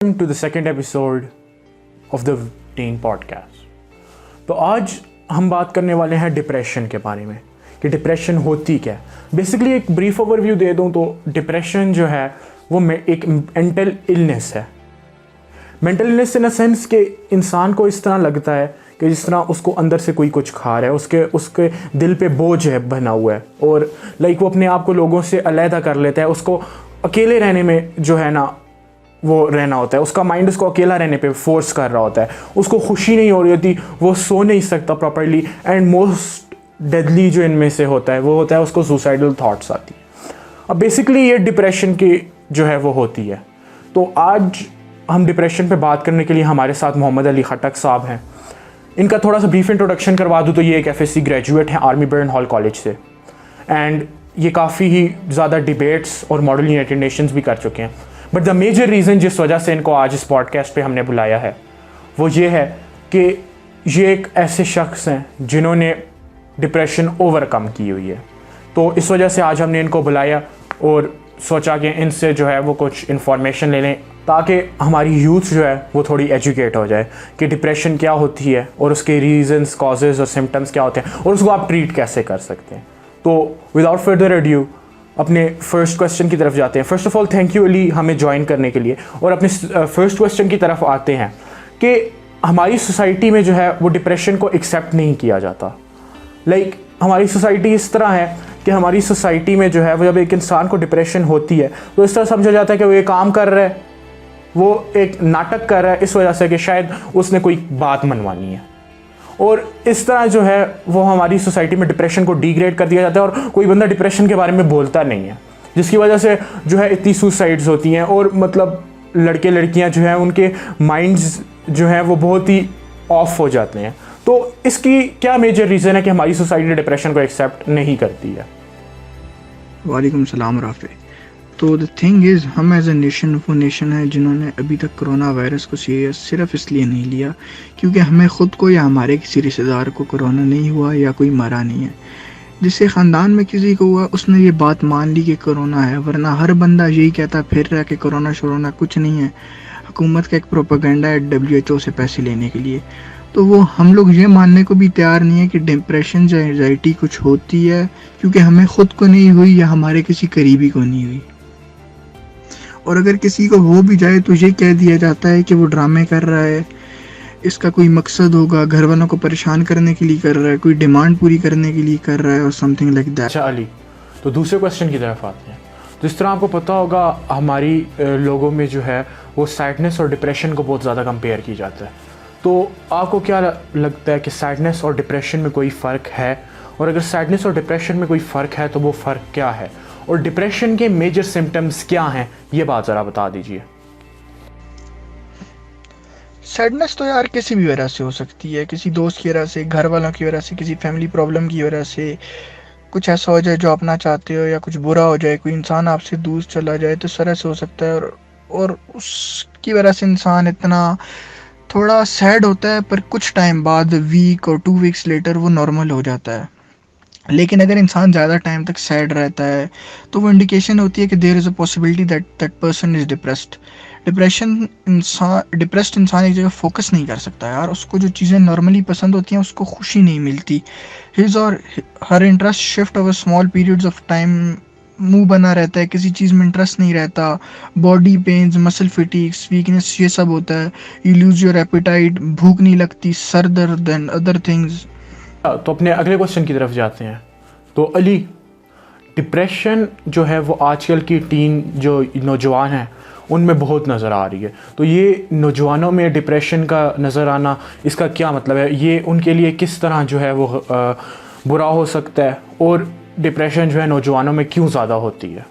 to the second episode of the tin podcast. तो आज हम बात करने वाले हैं डिप्रेशन के बारे में कि डिप्रेशन होती क्या है। बेसिकली एक ब्रीफ ओवरव्यू दे दूं तो डिप्रेशन जो है वो एक मेंटल इलनेस है। Mental illness in a sense कि इंसान को इस तरह लगता है कि जिस तरह उसको अंदर से कोई कुछ खा रहा है, उसके दिल पे बोझ है बना हुआ है और वो अपने आप को लोगों से अलहदा कर लेता है। उसको अकेले रहने में जो है ना वो रहना होता है, उसका माइंड उसको अकेला रहने पे फोर्स कर रहा होता है, उसको खुशी नहीं हो रही होती, वो सो नहीं सकता प्रॉपर्ली। एंड मोस्ट डेडली जो इनमें से होता है वो होता है उसको सुसाइडल थॉट्स आती है। अब बेसिकली ये डिप्रेशन की जो है वो होती है। तो आज हम डिप्रेशन पे बात करने के लिए हमारे साथ मोहम्मद अली खटक साहब हैं। इनका थोड़ा सा ब्रीफ इंट्रोडक्शन करवा दूँ तो ये एक FSC ग्रेजुएट हैं आर्मी बर्न हॉल कॉलेज से, एंड ये काफ़ी ही ज़्यादा डिबेट्स और मॉडल यूनाइटेड नेशंस भी कर चुके हैं। बट द मेजर रीज़न जिस वजह से इनको आज इस पॉडकास्ट पे हमने बुलाया है वो ये है कि ये एक ऐसे शख्स हैं जिन्होंने डिप्रेशन ओवरकम की हुई है। तो इस वजह से आज हमने इनको बुलाया और सोचा कि इनसे जो है वो कुछ इन्फॉर्मेशन ले लें ताकि हमारी यूथ जो है वो थोड़ी एजुकेट हो जाए कि डिप्रेशन क्या होती है और उसके रीजंस, कॉजेज़ और सिम्टम्स क्या होते हैं और उसको आप ट्रीट कैसे कर सकते हैं। तो विदाउट फर्दर एड्यू अपने फर्स्ट क्वेश्चन की तरफ जाते हैं। First of all thank you Ali हमें ज्वाइन करने के लिए, और अपने फर्स्ट क्वेश्चन की तरफ आते हैं कि हमारी सोसाइटी में जो है वो डिप्रेशन को एक्सेप्ट नहीं किया जाता। हमारी सोसाइटी इस तरह है कि हमारी सोसाइटी में जो है वो जब एक इंसान को डिप्रेशन होती है तो इस तरह समझा जाता है कि वो ये काम कर रहा है, वो एक नाटक कर रहा है इस वजह से कि शायद उसने कोई बात मनवानी है, और इस तरह जो है वो हमारी सोसाइटी में डिप्रेशन को डिग्रेड कर दिया जाता है और कोई बंदा डिप्रेशन के बारे में बोलता नहीं है, जिसकी वजह से जो है इतनी सुसाइड्स होती हैं और लड़के लड़कियां जो हैं उनके माइंड्स जो हैं वो बहुत ही ऑफ हो जाते हैं। तो इसकी क्या मेजर रीज़न है कि हमारी सोसाइटी डिप्रेशन को एक्सेप्ट नहीं करती है? वालेकुम सलाम राफ़े। तो द थिंग इज़, हम एज ए नेशन वो नेशन है जिन्होंने अभी तक कोरोना वायरस को सीरियस सिर्फ इसलिए नहीं लिया क्योंकि हमें ख़ुद को या हमारे किसी रिश्तेदार को कोरोना नहीं हुआ या कोई मरा नहीं है। जिससे ख़ानदान में किसी को हुआ उसने ये बात मान ली कि कोरोना है, वरना हर बंदा यही कहता फिर रहा कि कोरोना शोरोना कुछ नहीं है, हुकूमत का एक प्रोपेगेंडा है WHO से पैसे लेने के लिए। तो वो हम लोग ये मानने को भी तैयार नहीं है कि डिप्रेशन या एंजाइटी कुछ होती है, क्योंकि हमें ख़ुद को नहीं हुई या हमारे किसी करीबी को नहीं हुई। और अगर किसी को हो भी जाए तो ये कह दिया जाता है कि वो ड्रामे कर रहा है, इसका कोई मकसद होगा, घर वालों को परेशान करने के लिए कर रहा है, कोई डिमांड पूरी करने के लिए कर रहा है और समथिंग लाइक दैट। अच्छा अली, तो दूसरे क्वेश्चन की तरफ आते हैं। जिस तरह आपको पता होगा हमारी लोगों में जो है वो सैडनेस और डिप्रेशन को बहुत ज़्यादा कंपेयर की जाता है। तो आपको क्या लगता है कि सैडनेस और डिप्रेशन में कोई फ़र्क है, और अगर सैडनेस और डिप्रेशन में कोई फ़र्क है तो वो फ़र्क क्या है, और डिप्रेशन के मेजर सिम्टम्स क्या हैं, ये बात ज़रा बता दीजिए। सैडनेस तो यार किसी भी वजह से हो सकती है, किसी दोस्त की वजह से, घर वालों की वजह से, किसी फैमिली प्रॉब्लम की वजह से, कुछ ऐसा हो जाए जो अपना चाहते हो, या कुछ बुरा हो जाए, कोई इंसान आपसे दूर चला जाए, तो इस तरह से हो सकता है। और उसकी वजह से इंसान इतना थोड़ा सैड होता है, पर कुछ टाइम बाद, वीक और 2 वीक्स लेटर, वो नॉर्मल हो जाता है। लेकिन अगर इंसान ज़्यादा टाइम तक सैड रहता है तो वो इंडिकेशन होती है कि there is a possibility that person is depressed. Depressed इंसान एक जगह फोकस नहीं कर सकता यार, उसको जो चीज़ें नॉर्मली पसंद होती हैं उसको खुशी नहीं मिलती। हिज और हर interest shift over small periods of time, मुंह बना रहता है, किसी चीज़ में इंटरेस्ट नहीं रहता, बॉडी पेन्स, मसल फिटीक्स, वीकनेस, ये सब होता है। यू लूज योर एपेटाइट, भूख नहीं लगती, सर दर्द एंड अदर थिंग्स। तो अपने अगले क्वेश्चन की तरफ जाते हैं। तो अली, डिप्रेशन जो है वो आजकल की टीन जो नौजवान हैं उनमें बहुत नज़र आ रही है। तो ये नौजवानों में डिप्रेशन का नज़र आना, इसका क्या मतलब है? ये उनके लिए किस तरह जो है वो बुरा हो सकता है, और डिप्रेशन जो है नौजवानों में क्यों ज़्यादा होती है?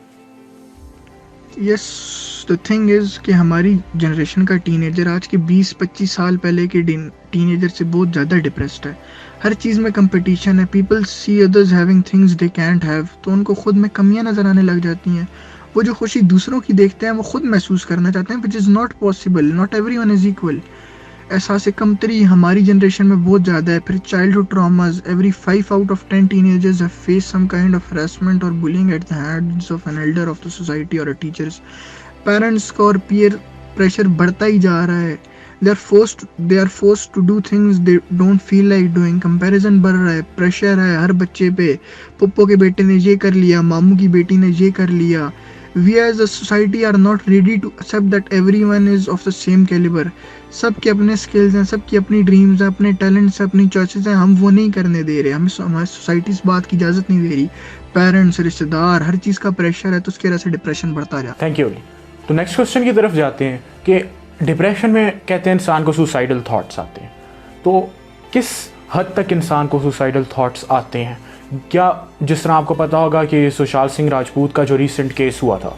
यस, द थिंग इज़ कि हमारी जनरेशन का टीनेजर आज के 20-25 साल पहले के टीनेजर से बहुत ज़्यादा डिप्रेस्ड है। हर चीज़ में कंपटीशन है, people see others having things they can't have, तो उनको खुद में कमियां नज़र आने लग जाती हैं। वो जो खुशी दूसरों की देखते हैं वो खुद महसूस करना चाहते हैं, which is not possible, not everyone is equal. एहसास कमतरी हमारी जनरेशन में बहुत ज़्यादा है। फिर childhood traumas, every 5 out of 10 teenagers have faced some kind of harassment or bullying at the hands of an elder of the society or a teachers। Parents का और pressure बढ़ता ही जा रहा है। They are forced to do things they don't feel like doing. Comparison बढ़ रहा है, प्रेशर है हर बच्चे पे। पप्पो के बेटे ने ये कर लिया, मामू की बेटी ने ये कर लिया। We as a society are not ready to accept that everyone is of the same calibre. सबके अपने स्किल्स हैं, सबकी अपनी ड्रीम्स हैं, अपने टैलेंट्स हैं, अपनी चॉइसेस हैं। हम वो नहीं करने दे रहे, हमें हमारी सोसाइटी इस बात की इजाज़त नहीं दे रही। पेरेंट्स, रिश्तेदार, हर चीज़ का प्रेशर है, तो उसकी वजह से डिप्रेशन बढ़ता जा रहा है। Thank you. तो नेक्स्ट क्वेश्चन की तरफ जाते हैं कि डिप्रेशन में कहते हैं इंसान को सुसाइडल थॉट्स आते हैं। तो किस हद तक इंसान को सुसाइडल थॉट्स आते हैं? क्या जिस तरह आपको पता होगा कि सुशांत सिंह राजपूत का जो रीसेंट केस हुआ था,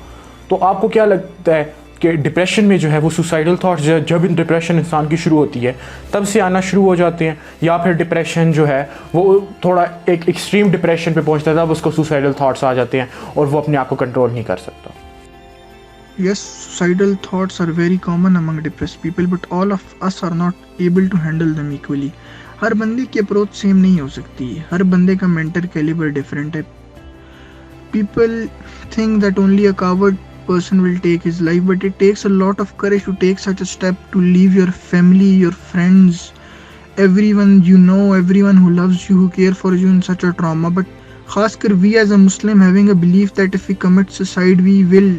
तो आपको क्या लगता है कि डिप्रेशन में जो है वो सुसाइडल थॉट्स जब डिप्रेशन इंसान की शुरू होती है तब से आना शुरू हो जाते हैं, या फिर डिप्रेशन जो है वो थोड़ा एक एक्सट्रीम डिप्रेशन पे पहुंचता है तब उसको सुसाइडल थॉट्स आ जाते हैं और वो अपने आप को कंट्रोल नहीं कर सकता? Yes, suicidal thoughts are very common among depressed people, but all of us are not able to handle them equally. हर बंदे की अप्रोच सेम नहीं हो सकती, हर बंदे का मेंटल कैलिबर डिफरेंट है। People think that only a coward person will take his life, but it takes a lot of courage to take such a step, to leave your family, your friends, everyone you know, everyone who loves you, who care for you in such a trauma. But खासकर we as a Muslim having a belief that if we commit suicide, we will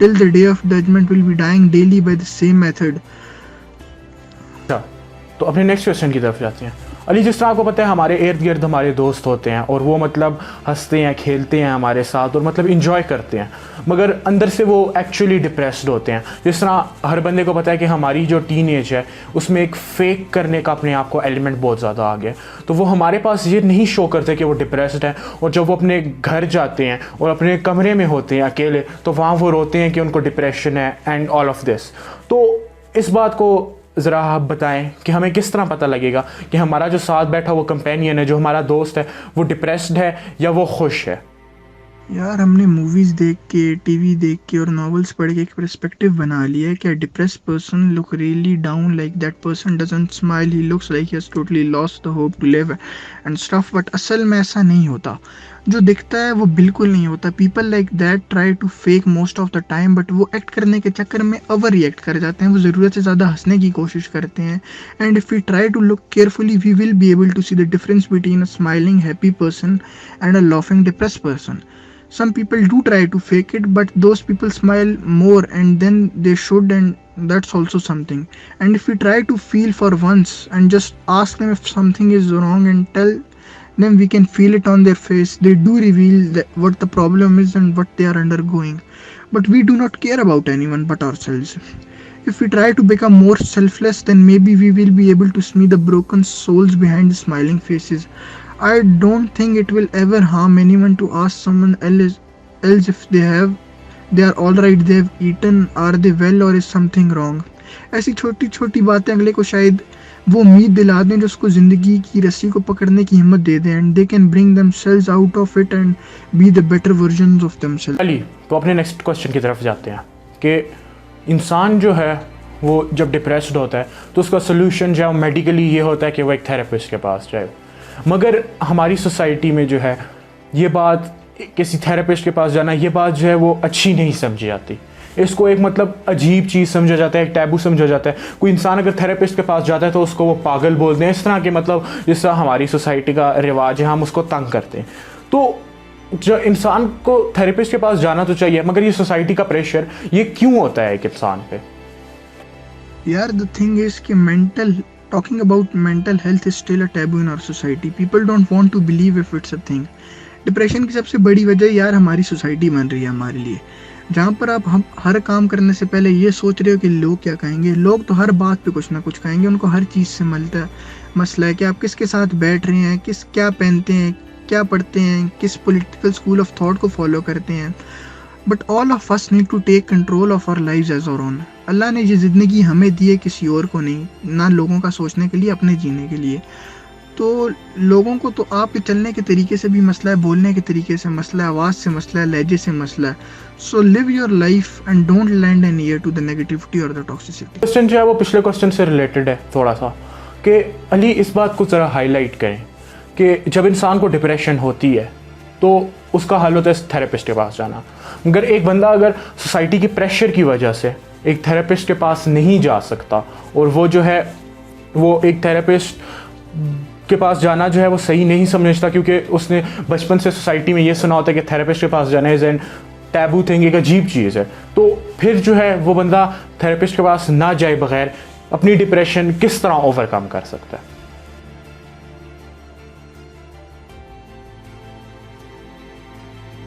till the day of judgment will be dying daily by the same method. अच्छा, तो अपने next question की तरफ जाते हैं। अली, जिस तरह आपको पता है हमारे इर्द गिर्द हमारे दोस्त होते हैं और वो मतलब हंसते हैं, खेलते हैं हमारे साथ और मतलब इंजॉय करते हैं, मगर अंदर से वो एक्चुअली डिप्रेस्ड होते हैं। जिस तरह हर बंदे को पता है कि हमारी जो टीन एज है उसमें एक फेक करने का अपने आप को एलिमेंट बहुत ज़्यादा आ गया, तो वो हमारे पास ये नहीं शो करते कि वो डिप्रेस्ड हैं, और जब वो अपने घर जाते हैं और अपने कमरे में होते हैं अकेले, तो वहाँ वो रोते हैं कि उनको डिप्रेशन है एंड ऑल ऑफ दिस। तो इस बात को ज़रा आप बताएं कि हमें किस तरह पता लगेगा कि हमारा जो साथ बैठा वो कंपेनियन है, जो हमारा दोस्त है, वो डिप्रेस्ड है या वो खुश है? यार, हमने मूवीज देख के, टीवी देख के और नॉवेल्स पढ़ के एक पर्सपेक्टिव बना लिया है कि depressed person look really down, like that person doesn't smile, he looks like he has totally lost the hope to live and stuff. But असल में ऐसा नहीं होता, जो दिखता है वो बिल्कुल नहीं होता। People like that try to fake most of the time, but वो एक्ट करने के चक्कर में ओवर रिएक्ट कर जाते हैं, वो ज़रूरत से ज़्यादा हंसने की कोशिश करते हैं। And if we try to look carefully, we will be able to see the difference between a smiling happy person and a laughing depressed person. Some people do try to fake it, but those people smile more and then they should, and that's also something. And if we try to feel for once and just ask them if something is wrong and tell them, we can feel it on their face. They do reveal what the problem is and what they are undergoing. But we do not care about anyone but ourselves. If we try to become more selfless, then maybe we will be able to see the broken souls behind the smiling faces. I don't think it will ever harm anyone to ask someone else if they are all right, they have eaten, are they well, or is something wrong. ऐसी छोटी छोटी बातें अगले को शायद वो उम्मीद दिला दें जो उसको ज़िंदगी की रस्सी को पकड़ने की हिम्मत दे दें, and they can bring themselves out of it and be the better versions of themselves. Ali, तो अपने नेक्स्ट क्वेश्चन की तरफ जाते हैं कि इंसान जो है वो जब डिप्रेस्ड होता है तो उसका सोल्यूशन जो है मेडिकली ये होता है कि वो एक थेरेपिस्ट के पास जाए, मगर हमारी सोसाइटी में जो है ये बात किसी थेरेपिस्ट के पास जाना, ये बात जो है वो अच्छी नहीं समझी जाती। इसको एक मतलब अजीब चीज़ समझा जाता है, एक टैबू समझा जाता है। कोई इंसान अगर थेरेपिस्ट के पास जाता है तो उसको वो पागल बोलते हैं, इस तरह के मतलब जिस तरह हमारी सोसाइटी का रिवाज है हम उसको तंग करते हैं। तो जो इंसान को थेरेपिस्ट के पास जाना तो चाहिए, मगर ये सोसाइटी का प्रेशर ये क्यों होता है एक इंसान पे? यार, द थिंग इज कि talking about mental health is still a taboo in our society. People don't want to believe if it's a thing. Depression की सबसे बड़ी वजह यार हमारी सोसाइटी बन रही है हमारे लिए, जहाँ पर आप हम हर काम करने से पहले ये सोच रहे हो कि लोग क्या कहेंगे। लोग तो हर बात पे कुछ ना कुछ कहेंगे, उनको हर चीज़ से मसला है कि आप किसके साथ बैठ रहे हैं, क्या पहनते हैं, क्या पढ़ते हैं, किस पॉलिटिकल स्कूल ऑफ थॉट को फॉलो करते हैं। But all of us need to take control of our lives as our own. Allah ने ये ज़िंदगी हमें दी है, किसी और को नहीं, ना लोगों का सोचने के लिए, अपने जीने के लिए। तो लोगों को तो आपके चलने के तरीके से भी मसला है, बोलने के तरीके से मसला है, आवाज़ से मसला है, लहजे से मसला है। So live your life and don't lend an ear to the negativity और द टॉक्सिसिटी। क्वेश्चन जो है वो पिछले क्वेश्चन से रिलेटेड है थोड़ा सा, कि अली इस बात को ज़रा हाईलाइट करें कि जब इंसान को डिप्रेशन होती है तो उसका हल होता है थेरेपिस्ट के पास जाना, मगर एक बंदा अगर सोसाइटी के प्रेशर की वजह से एक थेरेपिस्ट के पास नहीं जा सकता, और वो जो है वो एक थेरेपिस्ट के पास जाना जो है वो सही नहीं समझता, क्योंकि उसने बचपन से सोसाइटी में ये सुना होता है कि थेरेपिस्ट के पास जाना इज़ एन टैबू थिंग, एक अजीब चीज़ है। तो फिर जो है वो बंदा थेरेपिस्ट के पास ना जाए बगैर अपनी डिप्रेशन किस तरह ओवरकम कर सकता है।